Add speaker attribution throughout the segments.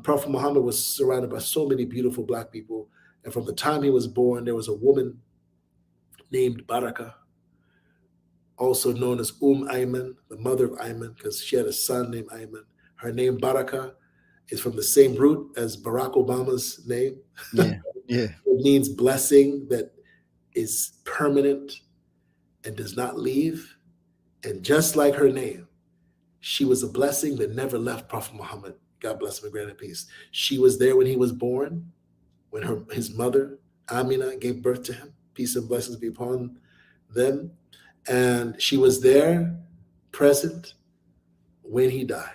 Speaker 1: Prophet Muhammad was surrounded by so many beautiful black people. And from the time he was born, there was a woman named Baraka, also known as Ayman, the mother of Ayman, because she had a son named Ayman. Her name Baraka is from the same root as Barack Obama's name.
Speaker 2: Yeah, yeah.
Speaker 1: It means blessing that is permanent and does not leave. And just like her name, she was a blessing that never left Prophet Muhammad. God bless him and grant him peace. She was there when he was born, when his mother, Amina, gave birth to him. Peace and blessings be upon them. And she was there, present, when he died.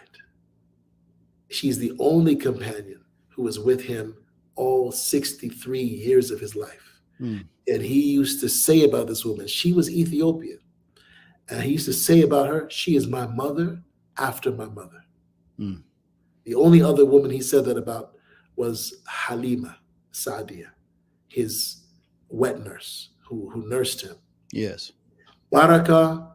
Speaker 1: She's the only companion who was with him all 63 years of his life. And he used to say about this woman, she was Ethiopian. And he used to say about her, she is my mother after my mother. The only other woman he said that about was Halima Saadia, his wet nurse who nursed him.
Speaker 2: Yes.
Speaker 1: Baraka,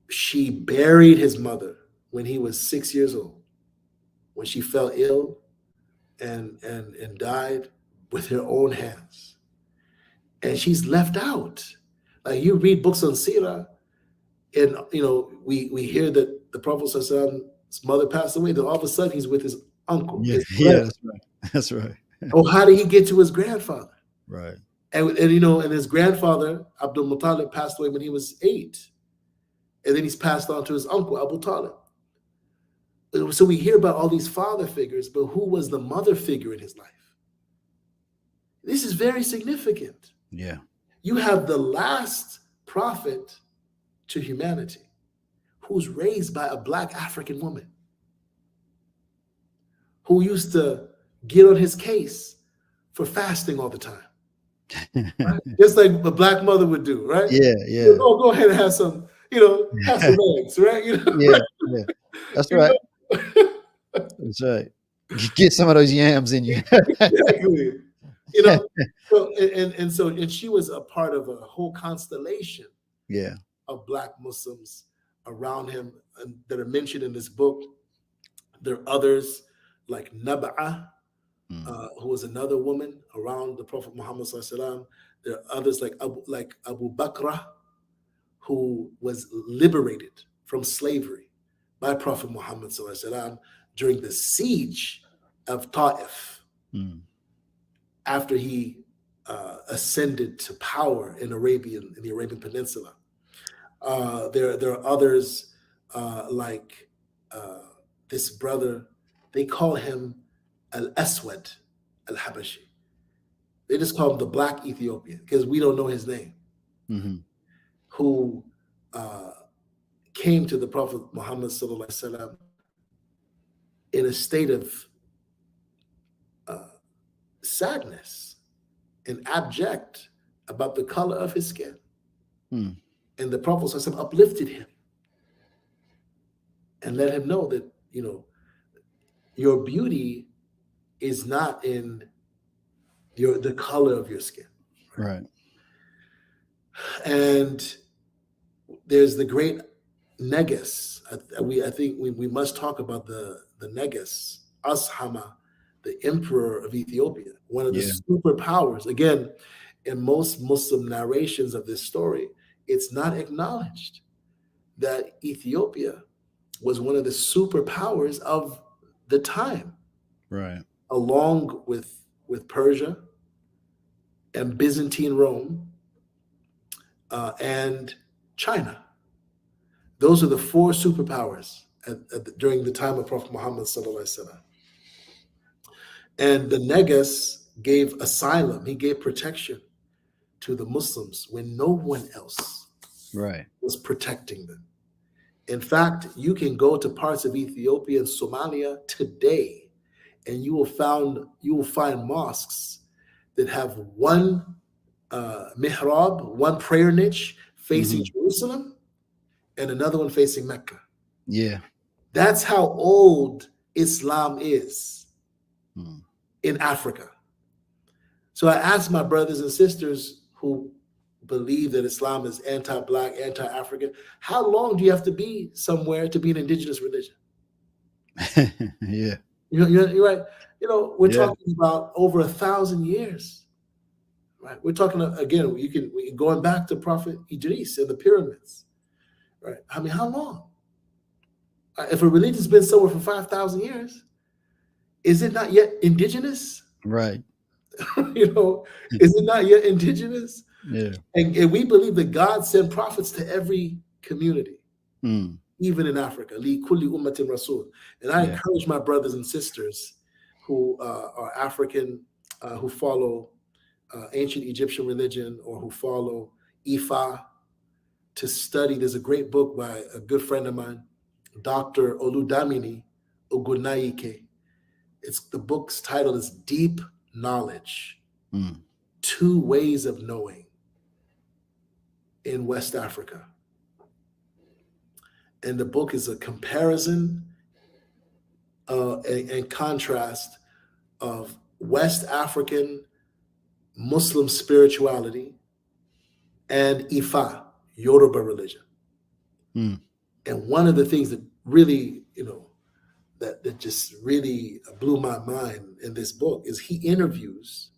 Speaker 1: she buried his mother when he was 6 years old, when she fell ill and died with her own hands. And she's left out. Like, you read books on Sirah, and we hear that the Prophet ﷺ's mother passed away, then all of a sudden he's with his uncle.
Speaker 2: Yeah, that's right. That's right.
Speaker 1: Oh, how did he get to his grandfather?
Speaker 2: Right.
Speaker 1: And his grandfather, Abdul-Muttalib, passed away when he was 8. And then he's passed on to his uncle, Abu Talib. So we hear about all these father figures, but who was the mother figure in his life? This is very significant.
Speaker 2: Yeah.
Speaker 1: You have the last prophet to humanity who's raised by a Black African woman who used to get on his case for fasting all the time. Right? Just like a Black mother would do, right?
Speaker 2: Yeah, yeah.
Speaker 1: Go ahead and have some, have some eggs, right?
Speaker 2: Yeah. That's right. That's right. Get some of those yams in you.
Speaker 1: Exactly. And she was a part of a whole constellation of Black Muslims around him that are mentioned in this book. There are others like Nab'a, who was another woman around the Prophet Muhammad SAW. There are others like Abu Bakr, who was liberated from slavery by Prophet Muhammad SAW during the siege of Ta'if, after he ascended to power in the Arabian Peninsula. There are others like this brother, they call him Al-Aswad Al-Habashi. They just call him the Black Ethiopian because we don't know his name, who came to the Prophet Muhammad sallallahu alaihi wasallam in a state of sadness and abject about the color of his skin. And the Prophet sallallahu alaihi wasallam uplifted him and let him know that, your beauty is not in the color of your skin.
Speaker 2: Right.
Speaker 1: And there's the great Negus. I think we must talk about the Negus, Ashama, the emperor of Ethiopia, one of the superpowers. Again, in most Muslim narrations of this story, it's not acknowledged that Ethiopia was one of the superpowers of the time,
Speaker 2: right?
Speaker 1: Along with Persia, and Byzantine Rome, and China. Those are the four superpowers during the time of Prophet Muhammad sallallahu alaihi wasallam. And the Negus gave asylum, he gave protection to the Muslims when no one else was protecting them. In fact, you can go to parts of Ethiopia and Somalia today, and you will find mosques that have one mihrab, one prayer niche facing Jerusalem, and another one facing Mecca.
Speaker 2: Yeah.
Speaker 1: That's how old Islam is in Africa. So I ask my brothers and sisters who believe that Islam is anti-Black, anti-African, how long do you have to be somewhere to be an indigenous religion?
Speaker 2: Yeah.
Speaker 1: You're right. We're talking about over 1,000 years. Right. We're talking again. We going back to Prophet Idris and the pyramids. Right. I mean, how long? If a religion's been somewhere for 5,000 years, is it not yet indigenous?
Speaker 2: Right.
Speaker 1: Is it not yet indigenous?
Speaker 2: Yeah.
Speaker 1: And we believe that God sent prophets to every community, even in Africa. Li kulli ummatin rasul. And I encourage my brothers and sisters who are African, who follow ancient Egyptian religion or who follow Ifa, to study. There's a great book by a good friend of mine, Dr. Oludamini Ogunnaike. The book's title is Deep Knowledge, 2 Ways of Knowing in West Africa. And the book is a comparison and contrast of West African Muslim spirituality and Ifa, Yoruba religion. And one of the things that really, that just really blew my mind in this book is he interviews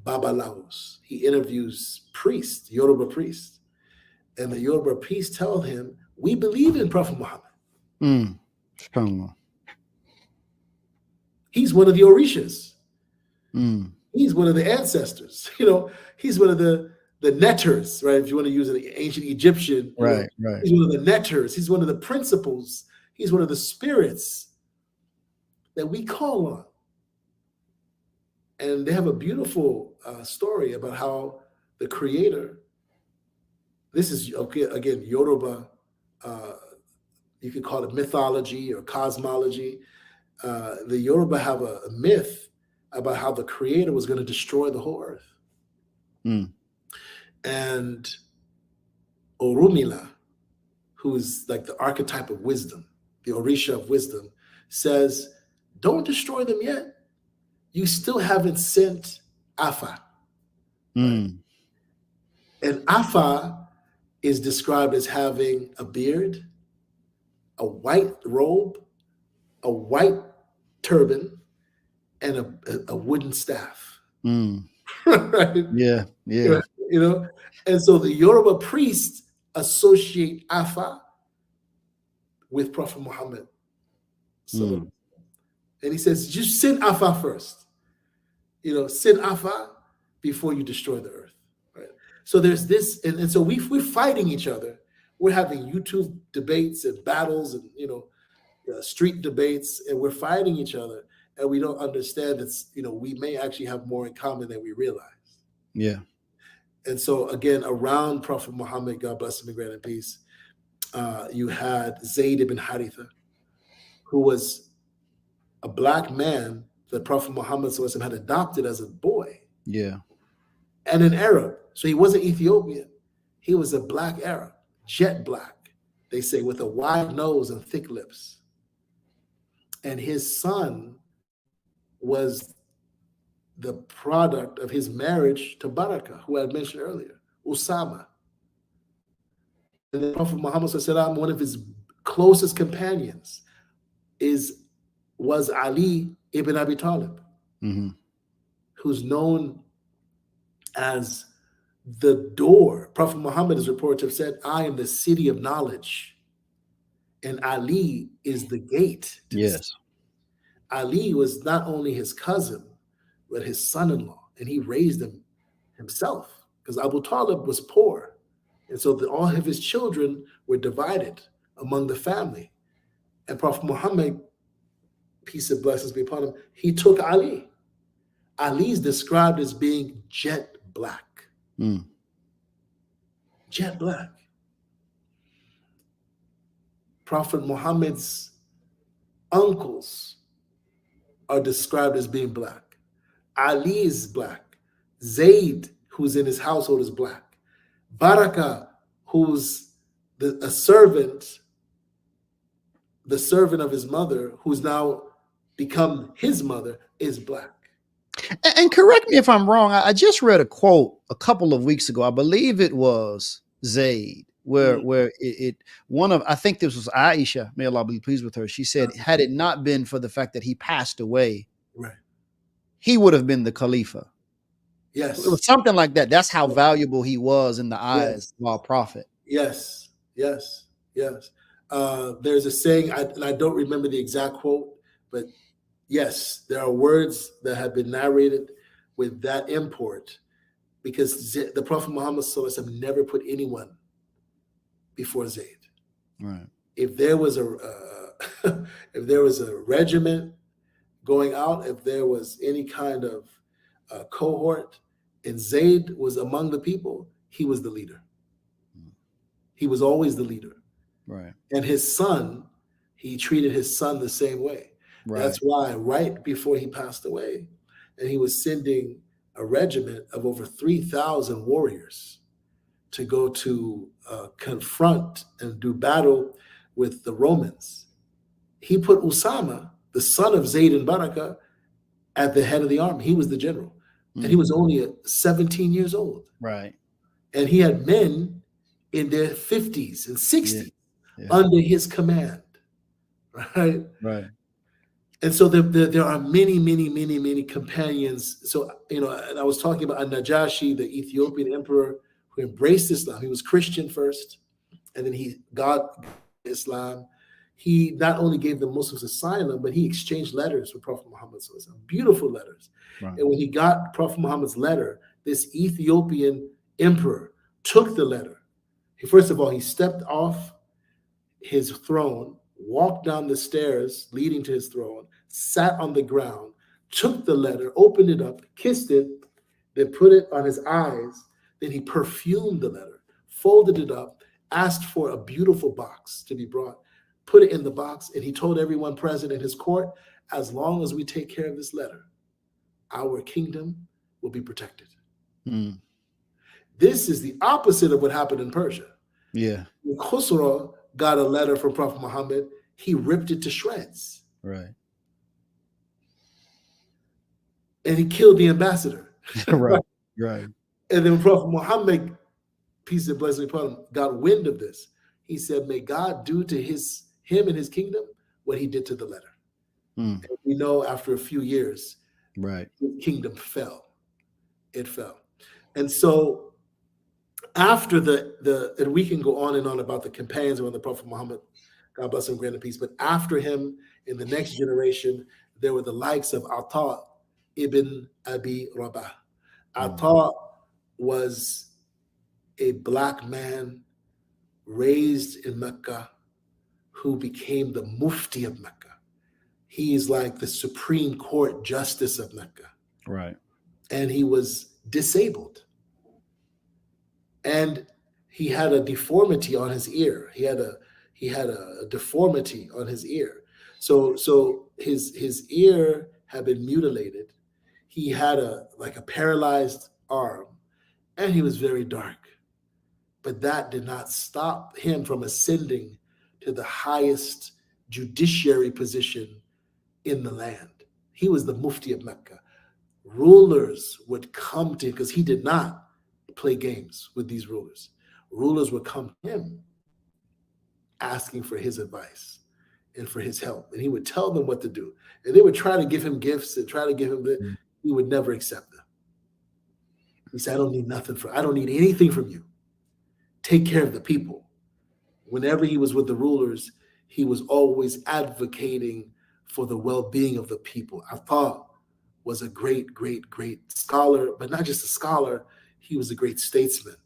Speaker 1: Babalawos. He interviews priests, Yoruba priests. And the Yoruba priests tell him, we believe in Prophet Muhammad. He's one of the Orishas. He's one of the ancestors. He's one of the netters, right? If you want to use an ancient Egyptian,
Speaker 2: right.
Speaker 1: He's one of the netters. He's one of the principles. He's one of the spirits that we call on. And they have a beautiful story about how the Creator, this is, again, Yoruba, you could call it mythology or cosmology. The Yoruba have a myth about how the Creator was going to destroy the whole earth. And Orumila, who is like the archetype of wisdom, the Orisha of wisdom, says, don't destroy them yet. You still haven't sent Afa. Right? And Afa is described as having a beard, a white robe, a white turban, and a wooden staff. Right?
Speaker 2: Yeah.
Speaker 1: And so the Yoruba priests associate Afa with Prophet Muhammad. So, and he says, just send Afa first. Send Afa before you destroy the earth. Right? So there's this, and so we're fighting each other. We're having YouTube debates and battles and street debates, and we're fighting each other, and we don't understand that we may actually have more in common than we realize.
Speaker 2: Yeah.
Speaker 1: And so again, around Prophet Muhammad, God bless him and grant him peace, you had Zayd ibn Haritha, who was a Black man that Prophet Muhammad had adopted as a boy.
Speaker 2: Yeah.
Speaker 1: And an Arab. So he wasn't Ethiopian. He was a Black Arab, jet black, they say, with a wide nose and thick lips. And his son was the product of his marriage to Baraka, who I mentioned earlier, Usama. And the Prophet Muhammad, one of his closest companions was Ali ibn Abi Talib, who's known as the door. Prophet Muhammad is reported to have said, I am the city of knowledge. And Ali is the gate.
Speaker 2: Yes.
Speaker 1: Ali was not only his cousin, but his son-in-law, and he raised him himself, because Abu Talib was poor. And so all of his children were divided among the family. And Prophet Muhammad, peace and blessings be upon him, he took Ali. Ali is described as being jet black. Jet black. Prophet Muhammad's uncles are described as being black. Ali is black. Zayd, who's in his household, is black. Baraka, who's a servant, the servant of his mother, who's now become his mother, is black.
Speaker 2: And correct me if I'm wrong. I just read a quote a couple of weeks ago. I believe it was Zayd, where I think this was Aisha, may Allah be pleased with her. She said, had it not been for the fact that he passed away,
Speaker 1: right,
Speaker 2: he would have been the Khalifa.
Speaker 1: Yes.
Speaker 2: It was something like that. That's how valuable he was in the eyes of our prophet.
Speaker 1: Yes. There's a saying, and I don't remember the exact quote, but yes, there are words that have been narrated with that import, because the Prophet Muhammad never put anyone before Zayd.
Speaker 2: Right.
Speaker 1: If there was a regiment going out, if there was any kind of cohort, and Zayd was among the people, he was the leader. He was always the leader.
Speaker 2: Right.
Speaker 1: And his son, he treated his son the same way. Right. That's why right before he passed away, and he was sending a regiment of over 3,000 warriors to go to confront and do battle with the Romans, he put Usama, the son of Zayd and Baraka, at the head of the army. He was the general. And he was only 17 years old.
Speaker 2: Right.
Speaker 1: And he had men in their 50s and 60s under his command. Right.
Speaker 2: Right.
Speaker 1: And so there are many companions. So, and I was talking about Najashi, the Ethiopian emperor who embraced Islam. He was Christian first, and then he got Islam. He not only gave the Muslims asylum, but he exchanged letters with Prophet Muhammad, beautiful letters. Right. And when he got Prophet Muhammad's letter, this Ethiopian emperor took the letter. First of all, he stepped off his throne, walked down the stairs leading to his throne, sat on the ground, took the letter, opened it up, kissed it, then put it on his eyes. Then he perfumed the letter, folded it up, asked for a beautiful box to be brought, put it in the box, and he told everyone present in his court, as long as we take care of this letter, our kingdom will be protected. This is the opposite of what happened in Persia. Yeah. When Khusro got a letter from Prophet Muhammad, he ripped it to shreds.
Speaker 2: Right.
Speaker 1: And he killed the ambassador.
Speaker 2: Right.
Speaker 1: And then Prophet Muhammad, peace and blessing upon him, got wind of this. He said, may God do to him and his kingdom what he did to the letter. And we know after a few years, the kingdom fell. It fell. And so after and we can go on and on about the companions around the Prophet Muhammad, God bless him, grant him peace. But after him, in the next generation, there were the likes of Ata ibn Abi Rabah. Ata was a black man raised in Mecca who became the Mufti of Mecca. He is like the Supreme Court Justice of Mecca.
Speaker 2: Right.
Speaker 1: And he was disabled. And he had a deformity on his ear. He had a deformity on his ear. So his ear had been mutilated. He had a paralyzed arm, and he was very dark. But that did not stop him from ascending to the highest judiciary position in the land. He was the Mufti of Mecca. Rulers would come to him because he did not play games with these rulers. Rulers would come to him asking for his advice and for his help. And he would tell them what to do. And they would try to give him gifts and try to give him he would never accept them. He said, I don't need anything from you. Take care of the people. Whenever he was with the rulers, he was always advocating for the well-being of the people. Ata was a great scholar, but not just a scholar. he was a great statesman.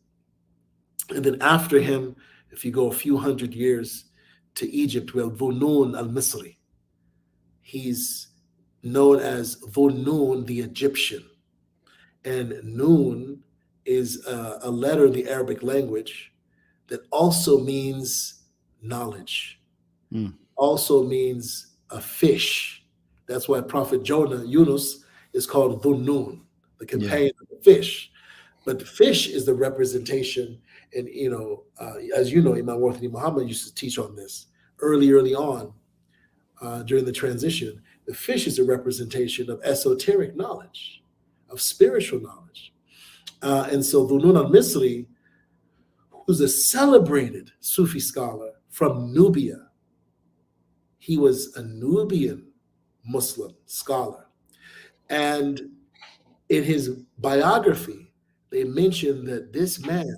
Speaker 1: And then after him, if you go a few hundred years to Egypt, we have Dhunun al-Misri. He's known as Dhunun the Egyptian. And Nun is a letter in the Arabic language that also means knowledge, also means a fish. That's why Prophet Jonah, Yunus, is called Dhunnun, the companion of the fish. But the fish is the representation, and as you know, Imam Rashad Muhammad used to teach on this early on during the transition. The fish is a representation of esoteric knowledge, of spiritual knowledge. And so Dhunnun al-Misri, who's a celebrated Sufi scholar from Nubia, he was a Nubian Muslim scholar. And in his biography, they mention that this man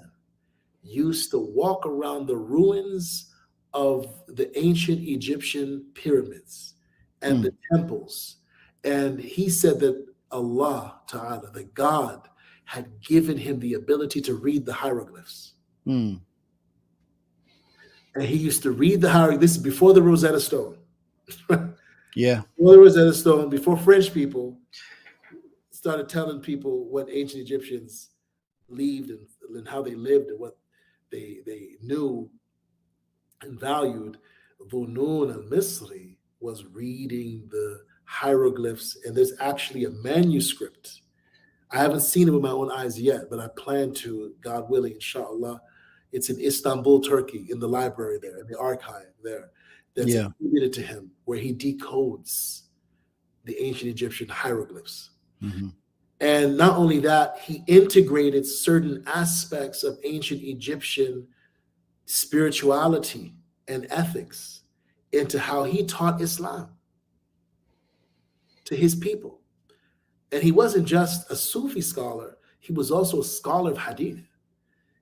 Speaker 1: used to walk around the ruins of the ancient Egyptian pyramids and the temples. And he said that Allah Ta'ala, the God, had given him the ability to read the hieroglyphs. And he used to read the hieroglyphs. This is before the Rosetta Stone.
Speaker 2: Yeah.
Speaker 1: Before the Rosetta Stone, before French people started telling people what ancient Egyptians believed and how they lived and what they knew and valued. Dhunnun al-Misri was reading the hieroglyphs, and there's actually a manuscript. I haven't seen it with my own eyes yet, but I plan to, God willing, inshallah. It's in Istanbul, Turkey, in the library there, in the archive there, that's attributed to him, where he decodes the ancient Egyptian hieroglyphs. And not only that, he integrated certain aspects of ancient Egyptian spirituality and ethics into how he taught Islam to his people. And he wasn't just a Sufi scholar, he was also a scholar of hadith.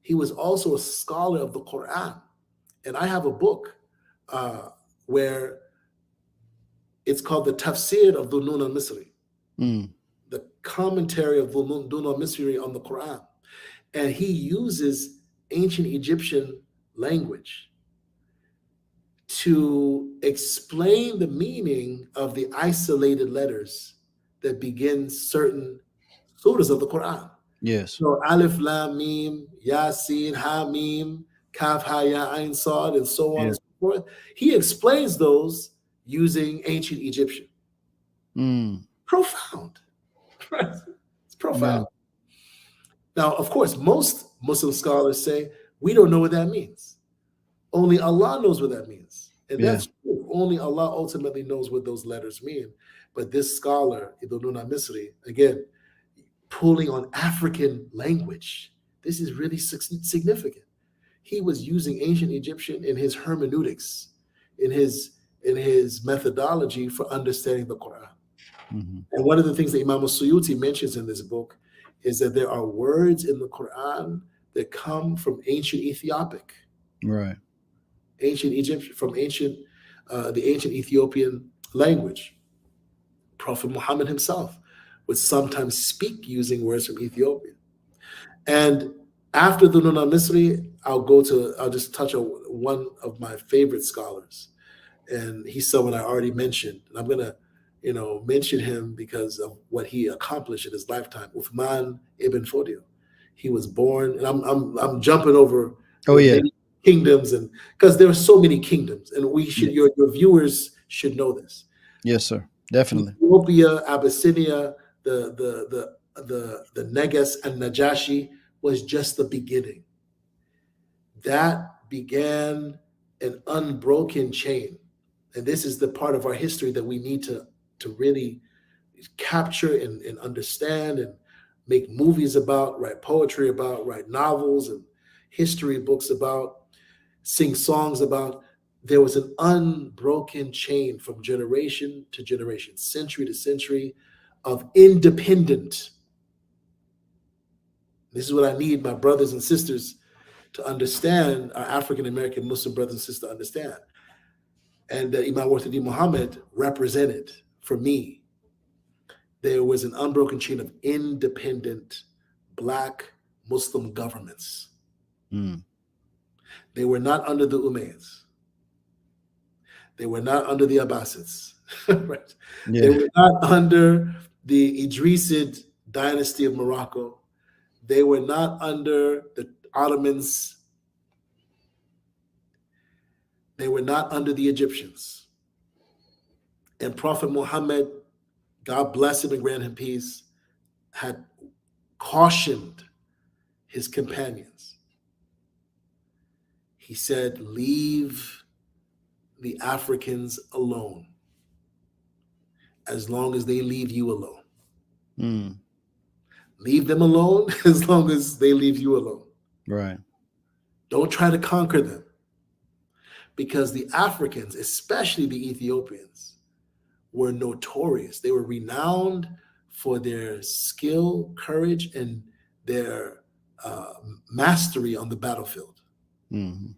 Speaker 1: He was also a scholar of the Quran. And I have a book where it's called the Tafsir of Dhunnun al-Misri, the commentary of Dhunnun al-Misri on the Quran. And he uses ancient Egyptian language to explain the meaning of the isolated letters that begin certain surahs of the Quran.
Speaker 2: Yes.
Speaker 1: So Alif, Lam, Mim, Yasin, Ha, Mim, Kaf, Ha, Ya, Ain, Sad, and so on and so forth. He explains those using ancient Egyptian. Profound. It's profound. Now, of course, most Muslim scholars say, we don't know what that means. Only Allah knows what that means. And that's true. Only Allah ultimately knows what those letters mean. But this scholar, Dhunnun al-Misri, again, pulling on African language, this is really significant. He was using ancient Egyptian in his hermeneutics, in his methodology for understanding the Quran. And one of the things that Imam Suyuti mentions in this book is that there are words in the Quran that come from ancient Ethiopic.
Speaker 2: Right.
Speaker 1: Ancient Egyptian, from the ancient Ethiopian language. Prophet Muhammad himself would sometimes speak using words from Ethiopia. And after the Dhunnun al-Misri, I'll just touch on one of my favorite scholars. And he's someone I already mentioned. And I'm gonna, mention him because of what he accomplished in his lifetime. Uthman ibn Fodio. He was born, and I'm jumping over many kingdoms, and because there are so many kingdoms, and we should your viewers should know this.
Speaker 2: Yes, sir. Definitely.
Speaker 1: Ethiopia, Abyssinia, the Negus and Najashi was just the beginning. That began an unbroken chain. And this is the part of our history that we need to really capture and understand and make movies about, write poetry about, write novels and history books about, sing songs about. There was an unbroken chain from generation to generation, century to century of independent. This is what I need my brothers and sisters to understand, our African-American Muslim brothers and sisters to understand. And Imam Rashad Muhammad represented for me. There was an unbroken chain of independent Black Muslim governments.
Speaker 2: Mm.
Speaker 1: They were not under the Umayyads. They were not under the Abbasids. Right?
Speaker 2: Yeah.
Speaker 1: They were not under the Idrisid dynasty of Morocco. They were not under the Ottomans. They were not under the Egyptians. And Prophet Muhammad, God bless him and grant him peace, had cautioned his companions. He said, leave the Africans alone as long as they leave you alone.
Speaker 2: Mm.
Speaker 1: Leave them alone as long as they leave you alone.
Speaker 2: Right.
Speaker 1: Don't try to conquer them. Because the Africans, especially the Ethiopians, were notorious. They were renowned for their skill, courage, and their mastery on the battlefield.
Speaker 2: Mm-hmm.